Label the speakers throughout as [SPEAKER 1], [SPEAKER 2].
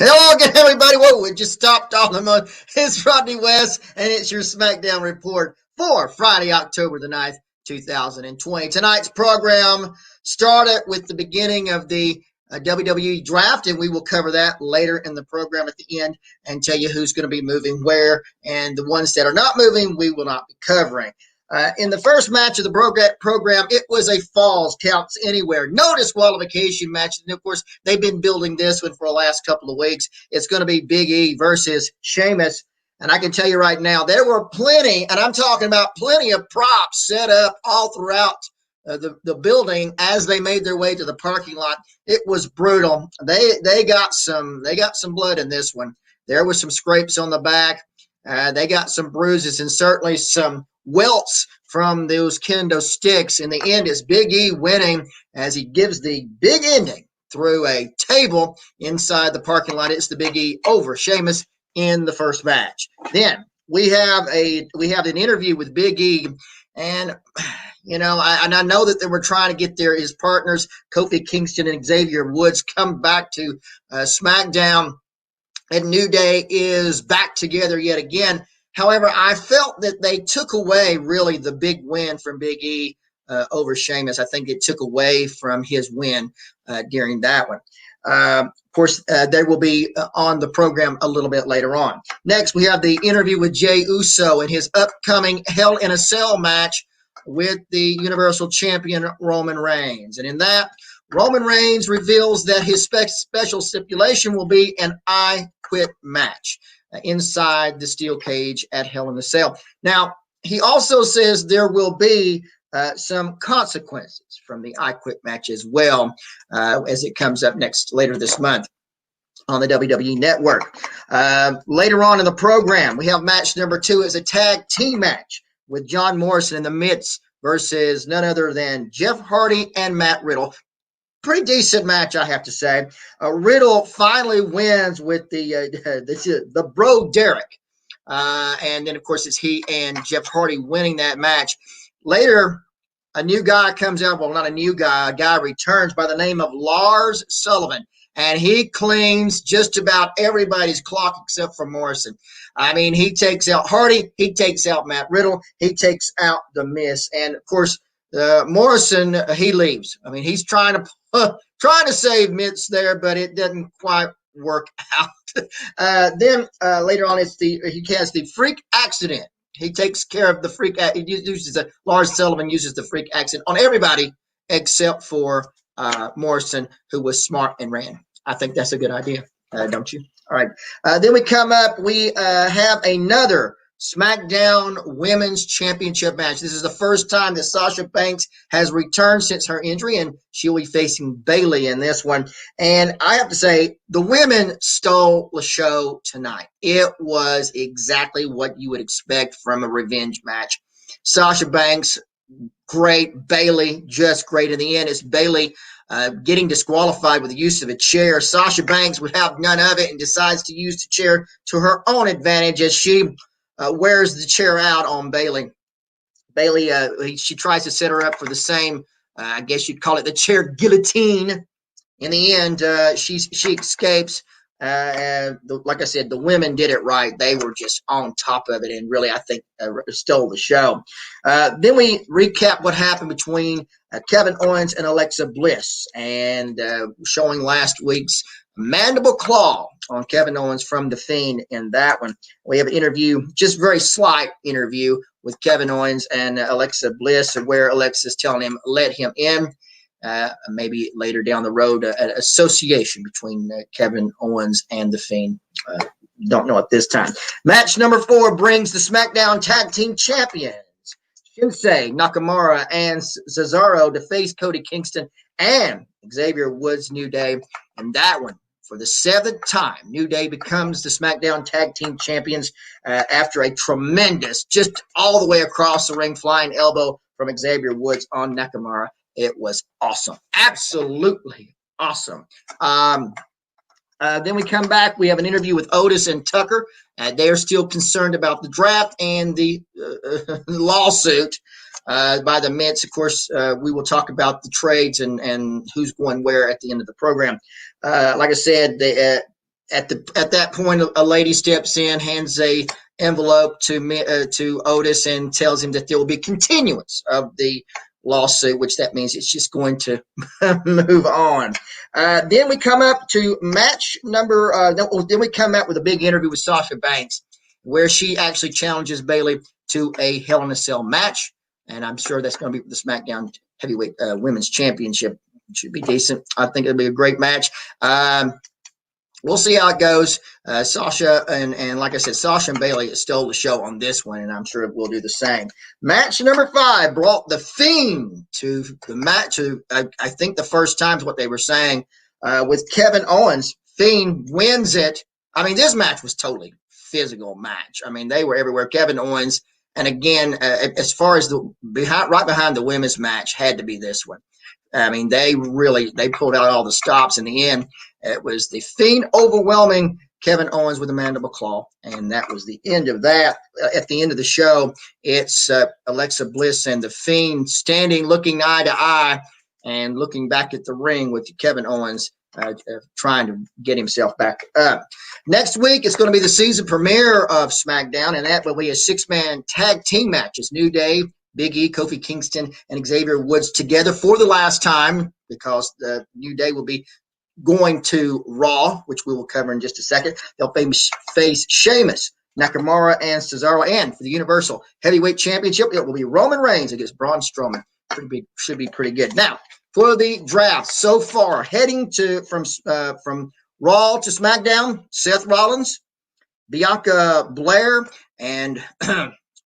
[SPEAKER 1] Hello again, everybody. Whoa, it just stopped all the month. It's Rodney West, and it's your SmackDown report for Friday, October the 9th, 2020. Tonight's program started with the beginning of the WWE draft, and we will cover that later in the program at the end and tell you who's going to be moving where, and the ones that are not moving, we will not be covering. In the first match of the program, it was a falls counts anywhere, no disqualification match. And of course, they've been building this one for the last couple of weeks. It's going to be Big E versus Sheamus. And I can tell you right now, there were plenty, and I'm talking about plenty of props set up all throughout the building as they made their way to the parking lot. It was brutal. They got some blood in this one. There was some scrapes on the back. They got some bruises and certainly some welts from those kendo sticks. In the end, it's Big E winning as he gives the big ending through a table inside the parking lot. It's the Big E over Sheamus in the first match. Then we have an interview with Big E, and I know that they were trying to get his partners Kofi Kingston and Xavier Woods come back to SmackDown, and New Day is back together yet again. However, I felt that they took away really the big win from Big E over Sheamus. I think it took away from his win during that one. Of course, they will be on the program a little bit later on. Next, we have the interview with Jey Uso and his upcoming Hell in a Cell match with the Universal Champion Roman Reigns. And in that, Roman Reigns reveals that his special stipulation will be an I Quit match inside the steel cage at Hell in a Cell. Now, he also says there will be some consequences from the I Quit match as well, as it comes up later this month on the WWE Network. Later on in the program, we have match number 2 as a tag team match with John Morrison in the midst versus none other than Jeff Hardy and Matt Riddle. Pretty decent match, I have to say. Riddle finally wins with the Bro Derek. And then, of course, it's he and Jeff Hardy winning that match. Later, a new guy comes out. Well, not a new guy. A guy returns by the name of Lars Sullivan. And he cleans just about everybody's clock except for Morrison. I mean, he takes out Hardy. He takes out Matt Riddle. He takes out The Miz. And, of course, Morrison, he leaves. I mean, he's trying to save Miz there, but it doesn't quite work out. Then later on, he has the freak accident. He takes care of the freak. Lars Sullivan uses the freak accident on everybody except for Morrison, who was smart and ran. I think that's a good idea, don't you? All right. Then we come up. We have another SmackDown Women's Championship match. This is the first time that Sasha Banks has returned since her injury, and she'll be facing Bayley in this one. And I have to say, the women stole the show tonight. It was exactly what you would expect from a revenge match. Sasha Banks, great. Bayley, just great. In the end, it's Bayley getting disqualified with the use of a chair. Sasha Banks would have none of it and decides to use the chair to her own advantage as she wears the chair out on Bayley. Bayley, she tries to set her up for the same, I guess you'd call it the chair guillotine. In the end, she escapes. Like I said, the women did it right. They were just on top of it and really, I think, stole the show. Then we recap what happened between Kevin Owens and Alexa Bliss, and showing last week's mandible claw on Kevin Owens from The Fiend in that one. We have an interview, just very slight interview with Kevin Owens and Alexa Bliss, where Alexa's telling him, let him in. Maybe later down the road, an association between Kevin Owens and The Fiend. Don't know at this time. Match number 4 brings the SmackDown Tag Team Champions, Shinsuke Nakamura and Cesaro, to face Cody Kingston and Xavier Woods New Day. And that one, for the 7th time, New Day becomes the SmackDown Tag Team Champions after a tremendous, just all the way across the ring, flying elbow from Xavier Woods on Nakamura. It was awesome. Absolutely awesome. Then we come back. We have an interview with Otis and Tucker. They are still concerned about the draft and the lawsuit by the Mets. Of course, we will talk about the trades and who's going where at the end of the program. Like I said, at that point, a lady steps in, hands a envelope to Otis, and tells him that there will be continuance of the lawsuit, which that means it's just going to move on. Then we come up to match number. Then we come up with a big interview with Sasha Banks, where she actually challenges Bayley to a Hell in a Cell match, and I'm sure that's going to be the SmackDown Heavyweight Women's Championship. It should be decent. I think it'll be a great match. We'll see how it goes. Sasha and like I said, Sasha and Bayley stole the show on this one, and I'm sure we'll do the same. Match number 5 brought The Fiend to the match. I think the first time is what they were saying with Kevin Owens. Fiend wins it. I mean, this match was totally physical match. I mean, they were everywhere. Kevin Owens, and again, as far as right behind the women's match, had to be this one. I mean, they pulled out all the stops in the end. It was the Fiend overwhelming Kevin Owens with a mandible claw, and that was the end of that. At the end of the show, it's Alexa Bliss and the Fiend standing, looking eye to eye, and looking back at the ring with Kevin Owens trying to get himself back up. Next week, it's going to be the season premiere of SmackDown, and that will be a 6-man tag team matches. New Day, Big E, Kofi Kingston, and Xavier Woods together for the last time, because the New Day will be going to Raw, which we will cover in just a second. They'll face Sheamus, Nakamura, and Cesaro. And for the Universal Heavyweight Championship, it will be Roman Reigns against Braun Strowman. Should be pretty good. Now, for the draft so far, heading from Raw to SmackDown, Seth Rollins, Bianca Belair, and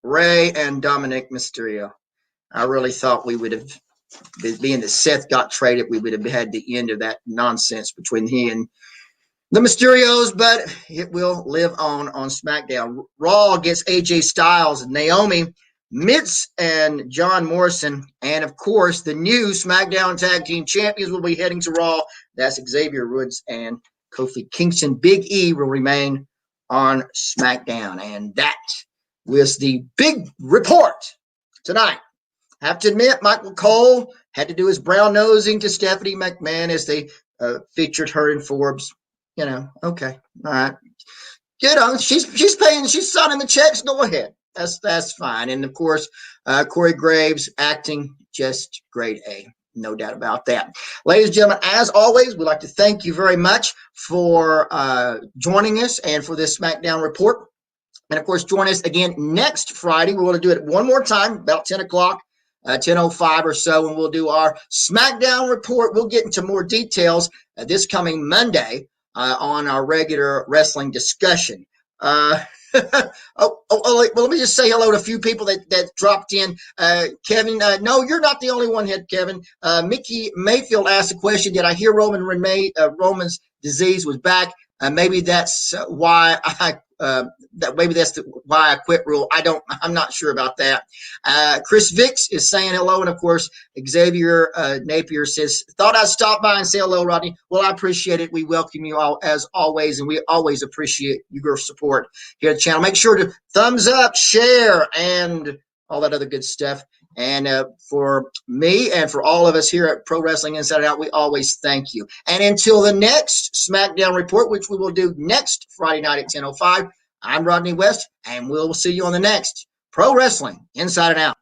[SPEAKER 1] Rey and Dominic Mysterio. I really thought we would have, being that Seth got traded, we would have had the end of that nonsense between he and the Mysterios, but it will live on SmackDown. Raw gets AJ Styles, Naomi, Miz, and John Morrison. And, of course, the new SmackDown Tag Team Champions will be heading to Raw. That's Xavier Woods and Kofi Kingston. Big E will remain on SmackDown. And that was the big report tonight. I have to admit, Michael Cole had to do his brown nosing to Stephanie McMahon as they featured her in Forbes. You know, okay, all right. You know, she's paying, she's signing the checks. Go ahead, that's fine. And of course, Corey Graves acting just grade A, no doubt about that. Ladies and gentlemen, as always, we'd like to thank you very much for joining us and for this SmackDown report. And of course, join us again next Friday. We're going to do it one more time, about 10 o'clock. 10:05 or so, and we'll do our SmackDown report. We'll get into more details this coming Monday on our regular wrestling discussion. Well, let me just say hello to a few people that dropped in. Kevin, no, you're not the only one, Kevin. Mickey Mayfield asked a question: did I hear Roman's disease was back? Maybe that's why why I quit rule. I'm not sure about that. Chris Vicks is saying hello. And of course, Xavier Napier says, thought I'd stop by and say hello, Rodney. Well, I appreciate it. We welcome you all as always. And we always appreciate your support here at the channel. Make sure to thumbs up, share, and all that other good stuff. And for me and for all of us here at Pro Wrestling Inside Out, we always thank you. And until the next SmackDown report, which we will do next Friday night at 10:05, I'm Rodney West, and we'll see you on the next Pro Wrestling Inside and Out.